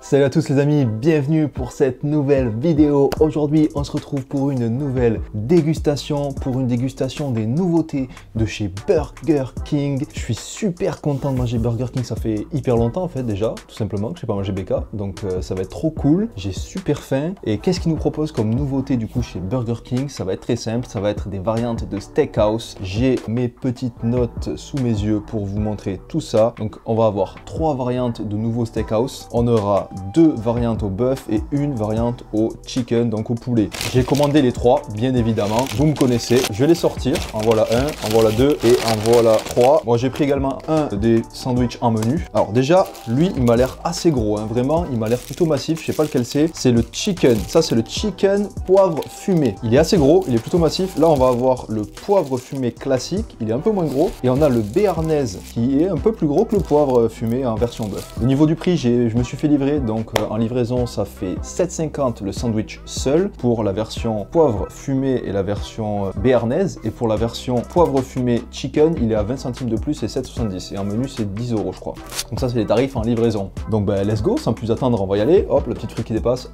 Salut à tous les amis, bienvenue pour cette nouvelle vidéo. Aujourd'hui, on se retrouve pour une nouvelle dégustation, pour une dégustation des nouveautés de chez Burger King. Je suis super content de manger Burger King, ça fait hyper longtemps en fait déjà, tout simplement, que je n'ai pas mangé BK, donc ça va être trop cool. J'ai super faim. Et qu'est-ce qu'ils nous proposent comme nouveauté du coup chez Burger King? Ça va être très simple, ça va être des variantes de steakhouse. J'ai mes petites notes sous mes yeux pour vous montrer tout ça. Donc on va avoir 3 variantes de nouveaux steakhouse. On aura 2 variantes au bœuf et une variante au chicken, donc au poulet. J'ai commandé les 3, bien évidemment. Vous me connaissez. Je vais les sortir. En voilà un, en voilà 2 et en voilà 3. Moi, j'ai pris également un des sandwichs en menu. Alors déjà, lui, il m'a l'air assez gros. Hein. Vraiment, il m'a l'air plutôt massif. Je sais pas lequel c'est. C'est le chicken. Ça, c'est le chicken poivre fumé. Il est assez gros. Il est plutôt massif. Là, on va avoir le poivre fumé classique. Il est un peu moins gros. Et on a le béarnaise qui est un peu plus gros que le poivre fumé en version bœuf. Au niveau du prix, je me suis fait livrer. Donc en livraison, ça fait 7,50 le sandwich seul pour la version poivre fumé et la version béarnaise. Et pour la version poivre fumé chicken, il est à 20 centimes de plus et 7,70. Et en menu, c'est 10 € je crois. Donc ça, c'est les tarifs en livraison. Donc ben, let's go, sans plus attendre, on va y aller. Hop, la petite frite qui dépasse.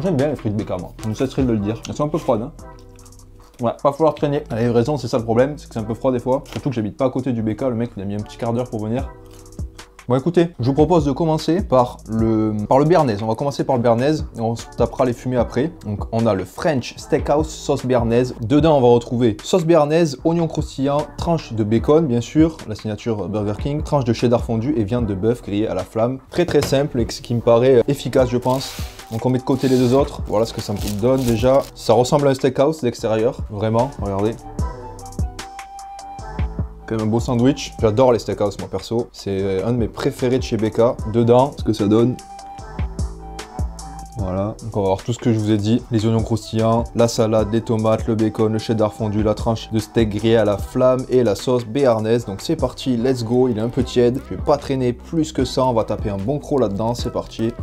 J'aime bien les frites BK, moi. Je me cesserai de le dire. Elles sont un peu froides, hein. Ouais, pas falloir traîner. La livraison, c'est ça le problème, c'est que c'est un peu froid des fois. Surtout que j'habite pas à côté du BK, le mec il a mis un petit quart d'heure pour venir. Bon écoutez, je vous propose de commencer par le béarnaise. On va commencer par le béarnaise et on se tapera les fumées après. Donc on a le French Steakhouse sauce béarnaise. Dedans on va retrouver sauce béarnaise, oignon croustillant, tranche de bacon bien sûr, la signature Burger King, tranche de cheddar fondu et viande de bœuf grillée à la flamme. Très très simple et ce qui me paraît efficace je pense. Donc on met de côté les deux autres. Voilà ce que ça me donne déjà. Ça ressemble à un steakhouse d'extérieur, vraiment, regardez. Un beau sandwich. J'adore les steakhouse moi perso. C'est un de mes préférés de chez BK. Dedans, ce que ça donne. Voilà. Donc on va voir tout ce que je vous ai dit. Les oignons croustillants, la salade, les tomates, le bacon, le cheddar fondu, la tranche de steak grillé à la flamme et la sauce béarnaise. Donc c'est parti, let's go. Il est un peu tiède. Je vais pas traîner plus que ça. On va taper un bon croc là-dedans. C'est parti.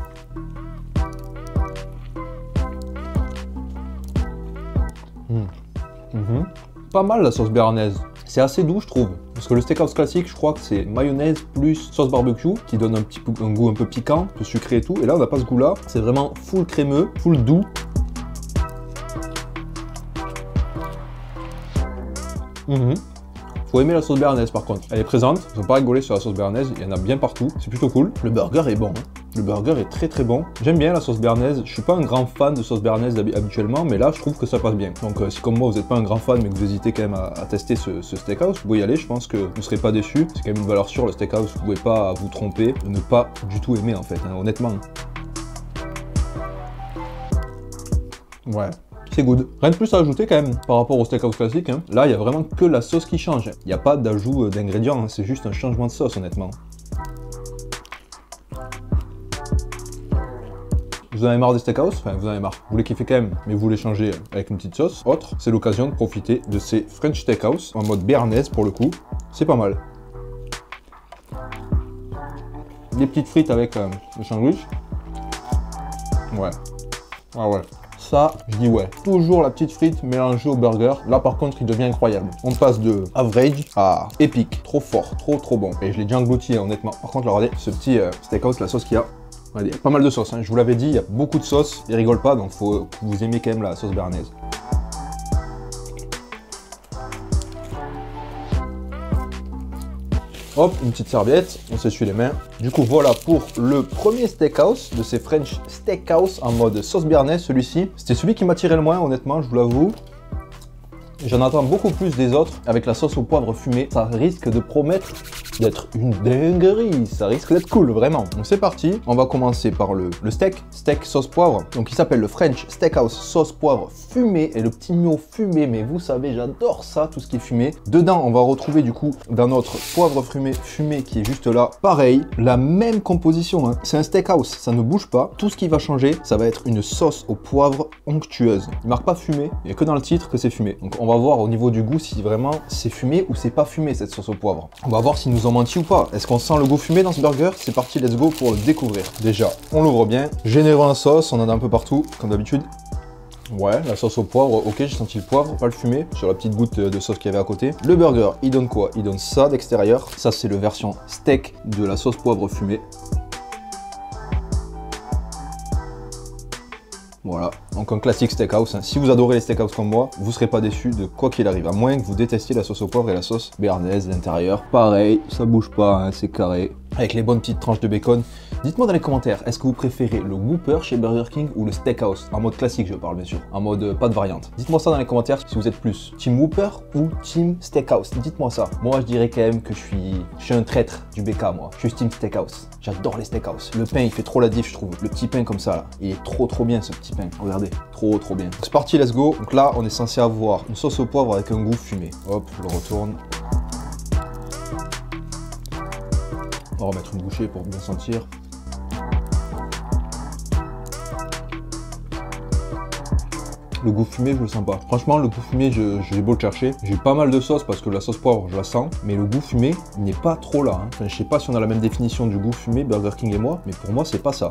Pas mal la sauce béarnaise. C'est assez doux je trouve, parce que le steakhouse classique je crois que c'est mayonnaise plus sauce barbecue qui donne un goût un peu piquant, un peu sucré et tout, et là on n'a pas ce goût là, c'est vraiment full crémeux, full doux. Faut aimer la sauce béarnaise par contre, elle est présente, faut pas rigoler sur la sauce béarnaise, il y en a bien partout, c'est plutôt cool. Le burger est bon, hein. Le burger est très très bon. J'aime bien la sauce béarnaise, je suis pas un grand fan de sauce béarnaise habituellement, mais là je trouve que ça passe bien. Donc si comme moi vous n'êtes pas un grand fan mais que vous hésitez quand même à tester ce steakhouse, vous pouvez y aller, je pense que vous ne serez pas déçus. C'est quand même une valeur sûre le steakhouse, vous pouvez pas vous tromper, de ne pas du tout aimer en fait, hein, honnêtement. Ouais. C'est good. Rien de plus à ajouter quand même par rapport au steakhouse classique. Hein. Là, il n'y a vraiment que la sauce qui change. Il n'y a pas d'ajout d'ingrédients, hein. C'est juste un changement de sauce honnêtement. Vous en avez marre des steakhouse? Enfin, vous en avez marre. Vous les kiffez quand même, mais vous les changez avec une petite sauce autre. C'est l'occasion de profiter de ces French Steakhouse en mode béarnaise pour le coup. C'est pas mal. Des petites frites avec le sandwich. Ouais. Ah ouais. Ça, je dis ouais. Toujours la petite frite mélangée au burger. Là, par contre, il devient incroyable. On passe de average à épique. Trop fort, trop bon. Et je l'ai déjà englouti, honnêtement. Par contre, regardez, ce petit steakhouse, la sauce qu'il y a. Il y a pas mal de sauce, hein. Je vous l'avais dit, il y a beaucoup de sauce. Il rigole pas, donc faut que vous aimez quand même la sauce béarnaise. Hop, une petite serviette, on s'essuie les mains. Du coup, voilà pour le premier steakhouse de ces French Steakhouse en mode sauce béarnaise. Celui-ci, c'était celui qui m'attirait le moins, honnêtement, je vous l'avoue. J'en attends beaucoup plus des autres avec la sauce au poivre fumé. Ça risque de promettre d'être une dinguerie. Ça risque d'être cool, vraiment. Donc c'est parti. On va commencer par le steak sauce poivre. Donc il s'appelle le French Steakhouse sauce poivre fumé. Et le petit mot fumé, mais vous savez, j'adore ça, tout ce qui est fumé. Dedans, on va retrouver du coup dans notre poivre fumé qui est juste là. Pareil, la même composition. Hein. C'est un steakhouse, ça ne bouge pas. Tout ce qui va changer, ça va être une sauce au poivre onctueuse. Il marque pas fumé, il n'y a que dans le titre que c'est fumé. Donc on va voir au niveau du goût si vraiment c'est fumé ou c'est pas fumé cette sauce au poivre. On va voir s'ils nous ont menti ou pas. Est-ce qu'on sent le goût fumé dans ce burger? C'est parti, let's go pour le découvrir. Déjà, on l'ouvre bien. Généreux en sauce, on en a un peu partout, comme d'habitude. Ouais, la sauce au poivre, ok, j'ai senti le poivre, pas le fumé, sur la petite goutte de sauce qu'il y avait à côté. Le burger, il donne quoi? Il donne ça d'extérieur. Ça, c'est le version steak de la sauce poivre fumée. Voilà, donc un classique steakhouse. Hein. Si vous adorez les steakhouse comme moi, vous serez pas déçus de quoi qu'il arrive, à moins que vous détestiez la sauce au poivre et la sauce béarnaise, l'intérieur. Pareil, ça bouge pas, hein, c'est carré. Avec les bonnes petites tranches de bacon. Dites-moi dans les commentaires, est-ce que vous préférez le Whopper chez Burger King ou le Steakhouse? En mode classique, je parle bien sûr, en mode pas de variante. Dites-moi ça dans les commentaires si vous êtes plus Team Whopper ou Team Steakhouse. Dites-moi ça. Moi, je dirais quand même que je suis un traître du BK, moi. Je suis Team Steakhouse. J'adore les Steakhouse. Le pain, il fait trop la diff, je trouve. Le petit pain comme ça, là, il est trop bien ce petit pain. Regardez, trop bien. C'est parti, let's go. Donc là, on est censé avoir une sauce au poivre avec un goût fumé. Hop, je le retourne. On va remettre une bouchée pour bien sentir. Le goût fumé, je le sens pas. Franchement, le goût fumé, j'ai beau le chercher. J'ai pas mal de sauce parce que la sauce poivre, je la sens. Mais le goût fumé n'est pas trop là. Hein. Enfin, je sais pas si on a la même définition du goût fumé, Burger King et moi, mais pour moi, c'est pas ça.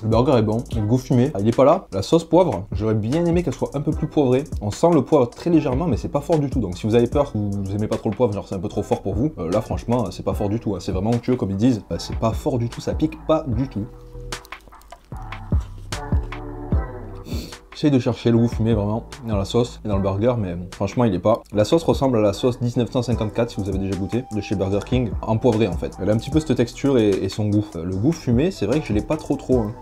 Le burger est bon, le goût fumé, il est pas là. La sauce poivre, j'aurais bien aimé qu'elle soit un peu plus poivrée. On sent le poivre très légèrement, mais c'est pas fort du tout. Donc si vous avez peur que vous aimez pas trop le poivre, genre c'est un peu trop fort pour vous, là franchement, c'est pas fort du tout. Hein. C'est vraiment onctueux comme ils disent. C'est pas fort du tout, ça pique pas du tout. J'essaye de chercher le goût fumé vraiment dans la sauce et dans le burger, mais bon, franchement il est pas. La sauce ressemble à la sauce 1954 si vous avez déjà goûté de chez Burger King, empoivrée en fait. Elle a un petit peu cette texture et son goût. Le goût fumé, c'est vrai que je l'ai pas trop. Hein.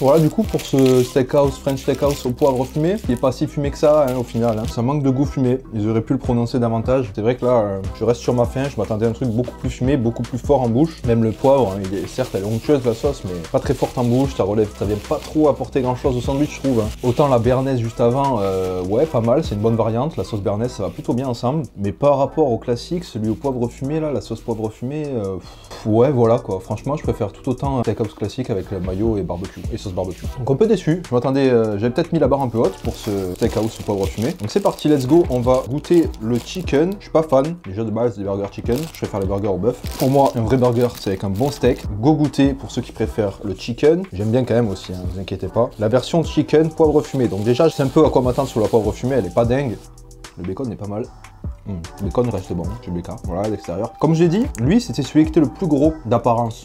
Voilà du coup pour ce steakhouse, French steakhouse au poivre fumé, il est pas si fumé que ça hein, au final, hein. Ça manque de goût fumé, ils auraient pu le prononcer davantage. C'est vrai que là, je reste sur ma faim, je m'attendais à un truc beaucoup plus fumé, beaucoup plus fort en bouche. Même le poivre, hein, certes elle est onctueuse la sauce, mais pas très forte en bouche, ça vient pas trop apporter grand chose au sandwich je trouve. Hein. Autant la béarnaise juste avant, ouais pas mal, c'est une bonne variante, la sauce béarnaise ça va plutôt bien ensemble. Mais par rapport au classique, celui au poivre fumé là, la sauce poivre fumé, ouais voilà quoi, franchement je préfère tout autant un steakhouse classique avec le mayo et barbecue, et sauce barbecue. Donc un peu déçu, je m'attendais, j'avais peut-être mis la barre un peu haute pour ce steakhouse au poivre fumé. Donc c'est parti, let's go, on va goûter le chicken. Je suis pas fan déjà de base des burgers chicken, je préfère les burgers au bœuf. Pour moi, un vrai burger c'est avec un bon steak. Go goûter pour ceux qui préfèrent le chicken. J'aime bien quand même aussi, hein, vous inquiétez pas. La version chicken poivre fumé, donc déjà je sais un peu à quoi m'attendre sur la poivre fumée, elle est pas dingue. Le bacon est pas mal. Le bacon reste bon, chez BK, voilà à l'extérieur. Comme je l'ai dit, lui c'était celui qui était le plus gros d'apparence.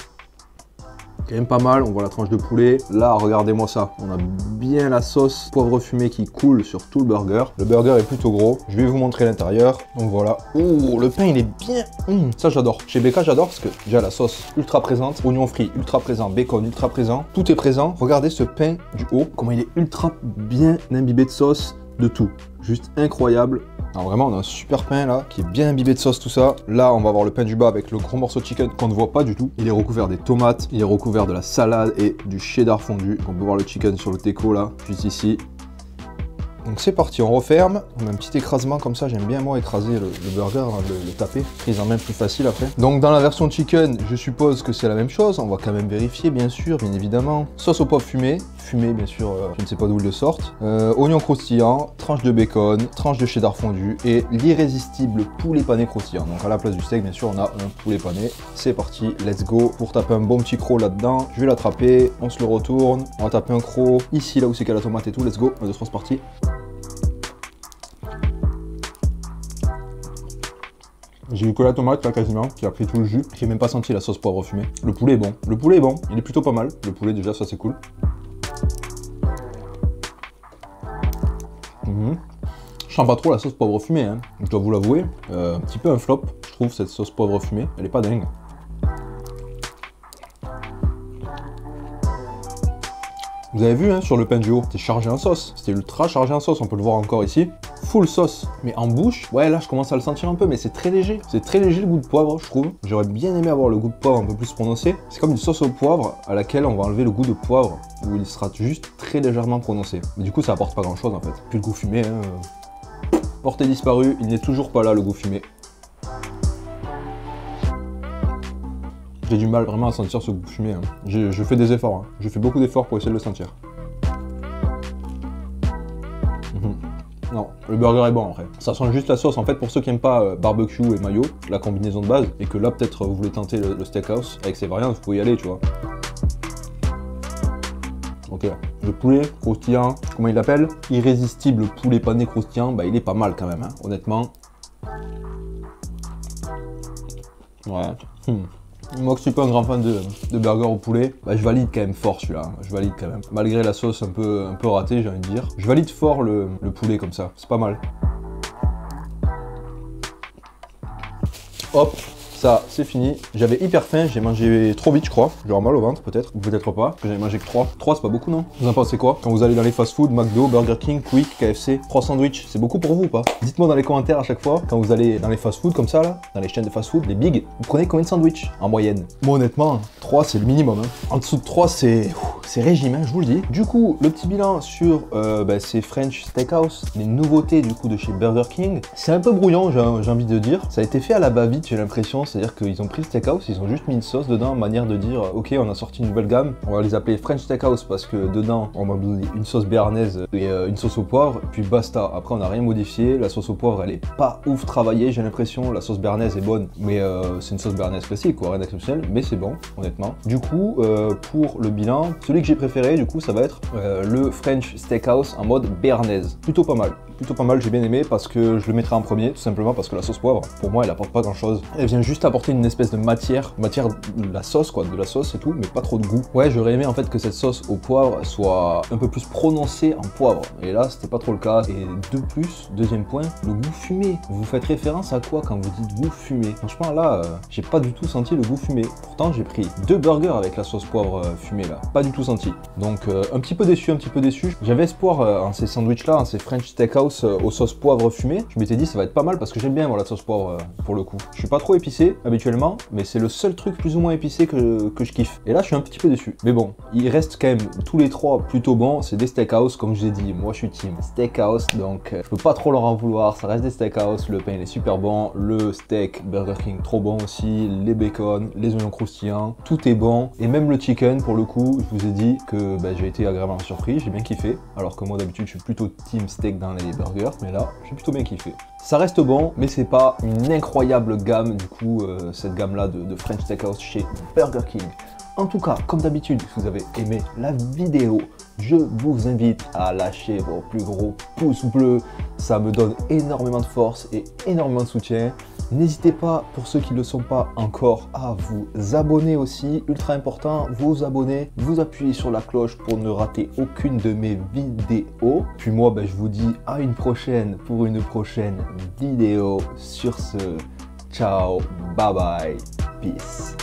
Quand même pas mal, on voit la tranche de poulet. Là, regardez-moi ça. On a bien la sauce poivre fumé qui coule sur tout le burger. Le burger est plutôt gros. Je vais vous montrer l'intérieur. Donc voilà. Oh, le pain, il est bien. Ça, j'adore. Chez BK, j'adore parce que déjà la sauce ultra présente, oignon frit ultra présent, bacon ultra présent. Tout est présent. Regardez ce pain du haut, comment il est ultra bien imbibé de sauce, de tout. Juste incroyable. Alors vraiment on a un super pain là qui est bien imbibé de sauce tout ça. Là on va avoir le pain du bas avec le gros morceau de chicken qu'on ne voit pas du tout. Il est recouvert des tomates, il est recouvert de la salade et du cheddar fondu. On peut voir le chicken sur le teco là, juste ici. Donc c'est parti, on referme, on a un petit écrasement comme ça, j'aime bien moi écraser le burger, hein, le taper, prise en main plus facile après. Donc dans la version chicken, je suppose que c'est la même chose, on va quand même vérifier bien sûr, bien évidemment. Sauce au poivre fumé bien sûr, je ne sais pas d'où ils le sortent. Oignon croustillant, tranche de bacon, tranche de cheddar fondu et l'irrésistible poulet pané croustillant. Donc à la place du steak bien sûr on a un poulet pané. C'est parti, let's go, pour taper un bon petit croc là-dedans. Je vais l'attraper, on se le retourne, on va taper un croc ici là où c'est qu'il y a la tomate et tout, let's go, 1, 2, 3 c'est parti. J'ai eu que la tomate là quasiment, qui a pris tout le jus. J'ai même pas senti la sauce poivre fumée. Le poulet est bon. Le poulet est bon. Il est plutôt pas mal. Le poulet déjà ça c'est cool. Je sens pas trop la sauce poivre fumée, hein. Je dois vous l'avouer. Un petit peu un flop, je trouve, cette sauce poivre fumée. Elle est pas dingue. Vous avez vu hein, sur le pain du haut, c'était chargé en sauce. C'était ultra chargé en sauce, on peut le voir encore ici. Full sauce. Mais en bouche, ouais là je commence à le sentir un peu, mais c'est très léger. C'est très léger le goût de poivre, je trouve. J'aurais bien aimé avoir le goût de poivre un peu plus prononcé. C'est comme une sauce au poivre à laquelle on va enlever le goût de poivre, où il sera juste très légèrement prononcé. Mais du coup ça apporte pas grand chose en fait. Puis le goût fumé, hein. Portée disparue, il n'est toujours pas là le goût fumé. J'ai du mal vraiment à sentir ce goût fumé. Hein. Je fais des efforts, hein. Je fais beaucoup d'efforts pour essayer de le sentir. Non, le burger est bon après. Ça sent juste la sauce. En fait, pour ceux qui n'aiment pas barbecue et mayo, la combinaison de base, et que là peut-être vous voulez tenter le steakhouse avec ses variantes, vous pouvez y aller, tu vois. Ok, le poulet croustillant, comment il l'appelle? Irrésistible poulet pané croustillant, bah il est pas mal quand même, hein, honnêtement. Ouais. Moi que je suis pas un grand fan de burger au poulet, bah, je valide quand même fort celui-là, je valide quand même. Malgré la sauce un peu ratée, j'ai envie de dire. Je valide fort le poulet comme ça, c'est pas mal. Hop, ça c'est fini. J'avais hyper faim, j'ai mangé trop vite je crois. J'ai mal au ventre peut-être, ou peut-être pas. J'avais mangé que 3. 3 c'est pas beaucoup non? Vous en pensez quoi? Quand vous allez dans les fast-food, McDo, Burger King, Quick, KFC, 3 sandwichs, c'est beaucoup pour vous ou pas? Dites-moi dans les commentaires à chaque fois, quand vous allez dans les fast-food comme ça là, dans les chaînes de fast-food, les big, vous prenez combien de sandwichs en moyenne? Moi honnêtement, 3 c'est le minimum. Hein. En dessous de 3 c'est régime, hein, je vous le dis. Du coup, le petit bilan sur ces French Steakhouse, les nouveautés du coup de chez Burger King, c'est un peu brouillon j'ai envie de dire. Ça a été fait à la va-vite j'ai l'impression, c'est-à-dire qu'ils ont pris le steakhouse, ils ont juste mis une sauce dedans, manière de dire ok on a sorti une nouvelle gamme, on va les appeler French Steakhouse parce que dedans on va donner une sauce béarnaise et une sauce au poivre, puis basta. Après on n'a rien modifié, la sauce au poivre elle est pas ouf travaillée j'ai l'impression, la sauce béarnaise est bonne, mais c'est une sauce béarnaise classique quoi, rien d'exceptionnel, mais c'est bon honnêtement. Du coup pour le bilan, celui que j'ai préféré du coup ça va être le French Steakhouse en mode béarnaise, plutôt pas mal, j'ai bien aimé parce que je le mettrai en premier, tout simplement parce que la sauce poivre, pour moi elle apporte pas grand chose. Elle vient juste apporter une espèce de matière de la sauce quoi, de la sauce et tout, mais pas trop de goût. Ouais, j'aurais aimé en fait que cette sauce au poivre soit un peu plus prononcée en poivre, et là c'était pas trop le cas. Et de plus, deuxième point, le goût fumé. Vous faites référence à quoi quand vous dites goût fumé? Franchement là, j'ai pas du tout senti le goût fumé. Pourtant j'ai pris 2 burgers avec la sauce poivre fumée là, pas du tout senti. Donc un petit peu déçu. J'avais espoir en ces sandwichs là, en ces French Steakhouse aux sauces poivre fumée. Je m'étais dit ça va être pas mal parce que j'aime bien moi la sauce poivre pour le coup. Je suis pas trop épicé habituellement, mais c'est le seul truc plus ou moins épicé que je kiffe. Et là je suis un petit peu déçu. Mais bon, il reste quand même tous les 3 plutôt bons, c'est des steakhouse comme je l'ai dit. Moi je suis team steakhouse, donc je peux pas trop leur en vouloir, ça reste des steakhouse, le pain il est super bon, le steak Burger King trop bon aussi, les bacon, les oignons croustillants, tout est bon. Et même le chicken pour le coup, je vous ai dit que j'ai été agréablement surpris, j'ai bien kiffé. Alors que moi d'habitude je suis plutôt team steak dans les burgers, mais là j'ai plutôt bien kiffé. Ça reste bon, mais c'est pas une incroyable gamme du coup, cette gamme là de French Steakhouse chez Burger King. En tout cas, comme d'habitude, si vous avez aimé la vidéo, je vous invite à lâcher vos plus gros pouces bleus. Ça me donne énormément de force et énormément de soutien. N'hésitez pas, pour ceux qui ne le sont pas encore, à vous abonner aussi. Ultra important, vous abonner, vous appuyez sur la cloche pour ne rater aucune de mes vidéos. Puis moi, je vous dis à une prochaine pour une prochaine vidéo. Sur ce, ciao, bye bye, peace.